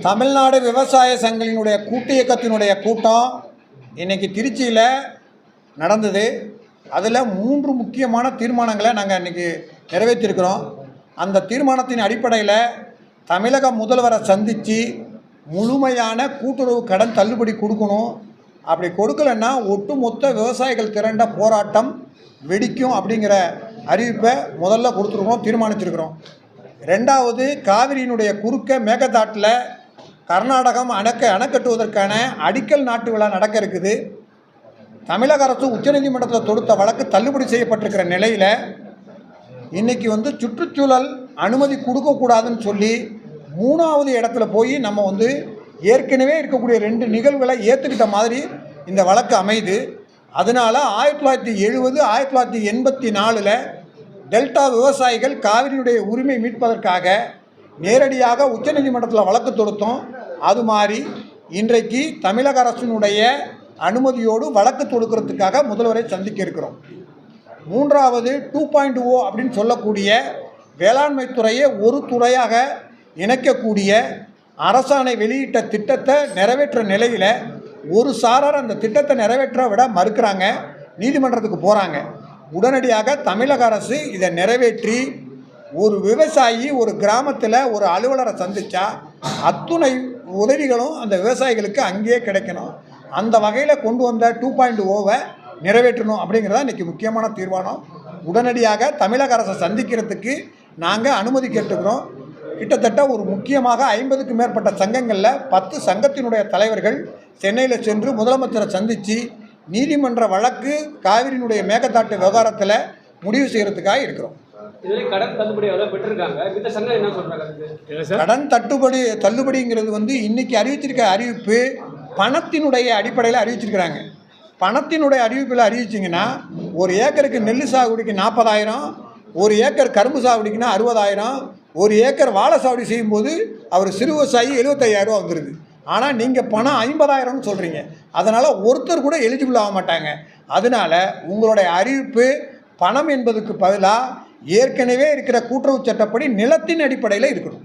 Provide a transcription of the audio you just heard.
தமிழ்நாடு விவசாய சங்கங்களினுடைய கூட்டு இயக்கத்தினுடைய கூட்டம் இன்றைக்கி திருச்சியில் நடந்தது. அதில் 3 முக்கியமான தீர்மானங்களை நாங்கள் இன்றைக்கி நிறைவேற்றியிருக்கிறோம். அந்த தீர்மானத்தின் அடிப்படையில் தமிழக முதல்வரை சந்தித்து முழுமையான கூட்டுறவு கடன் தள்ளுபடி கொடுக்கணும். அப்படி கொடுக்கலைன்னா ஒட்டுமொத்த விவசாயிகள் திரண்ட போராட்டம் வெடிக்கும் அப்படிங்கிற அறிவிப்பை முதல்ல கொடுத்துருக்கோம், தீர்மானிச்சிருக்கிறோம். 2வது, காவிரியினுடைய குறுக்க மேகதாட்டில் கர்நாடகம் அணை கட்டுவதற்கான அடிக்கல் நாட்டு விழா நடக்க இருக்குது. தமிழக அரசு உச்சநீதிமன்றத்தில் தொடுத்த வழக்கு தள்ளுபடி செய்யப்பட்டிருக்கிற நிலையில் இன்றைக்கி சுற்றுச்சூழல் அனுமதி கொடுக்கக்கூடாதுன்னு சொல்லி 3வது இடத்துல போய் நம்ம ஏற்கனவே இருக்கக்கூடிய 2 நிகழ்வுகளை ஏற்றுக்கிட்ட மாதிரி இந்த வழக்கு அமையுது. அதனால் 1970 1984 டெல்டா விவசாயிகள் காவிரியுடைய உரிமை மீட்பதற்காக நேரடியாக உச்சநீதிமன்றத்தில் வழக்கு தொடுத்தோம். அது மாதிரி இன்றைக்கு தமிழக அரசினுடைய அனுமதியோடு வழக்கு தொடுக்கிறதுக்காக முதல்வரை சந்திக்க இருக்கிறோம். 3வது 2.0 அப்படின்னு சொல்லக்கூடிய வேளாண்மை துறையை ஒரு துறையாக இணைக்கக்கூடிய அரசாணை வெளியிட்ட திட்டத்தை நிறைவேற்ற நிலையில் ஒரு சாரார் அந்த திட்டத்தை நிறைவேற்ற விட மறுக்கிறாங்க, நீதிமன்றத்துக்கு போகிறாங்க. உடனடியாக தமிழக அரசு இதை நிறைவேற்றி ஒரு விவசாயி ஒரு கிராமத்தில் ஒரு அலுவலரை சந்தித்தா அத்துணை உதவிகளும் அந்த விவசாயிகளுக்கு அங்கேயே கிடைக்கணும். அந்த வகையில் கொண்டு வந்த 2.0வை நிறைவேற்றணும் அப்படிங்கிறதா இன்றைக்கி முக்கியமான தீர்மானம். உடனடியாக தமிழக அரசை சந்திக்கிறதுக்கு நாங்கள் அனுமதி கேட்டுக்கிறோம். கிட்டத்தட்ட ஒரு முக்கியமாக 50க்கும் மேற்பட்ட சங்கங்களில் 10 சங்கத்தினுடைய தலைவர்கள் சென்னையில் சென்று முதலமைச்சரை சந்தித்து நீதிமன்ற வழக்கு காவிரியினுடைய மேகதாட்டு விவகாரத்தில் முடிவு செய்கிறதுக்காக இருக்கிறோம். கடன் தள்ளுபடிங்கிறது இன்றைக்கி அறிவிச்சிருக்க அறிவிப்பு பணத்தினுடைய அடிப்படையில் அறிவிச்சிருக்கிறாங்க. பணத்தினுடைய அறிவிப்பில் அறிவிச்சிங்கன்னா ஒரு ஏக்கருக்கு நெல் சாகுபடிக்கு 40,000, ஒரு ஏக்கர் கரும்பு சாகுபடிக்குன்னா 60,000, ஒரு ஏக்கர் வாழை சாகுபடி செய்யும்போது அவர் சிறு விவசாயி 75,000 வந்துடுது. ஆனால் நீங்கள் பணம் 50,000ன்னு சொல்கிறீங்க. அதனால் ஒருத்தர் கூட எலிஜிபிள் ஆக மாட்டாங்க. அதனால் உங்களுடைய அறிவிப்பு பணம் என்பதுக்கு பதிலாக ஏற்கனவே இருக்கிற கூட்டுறவு சட்டப்படி நிலத்தின் அடிப்படையில் இருக்கணும்.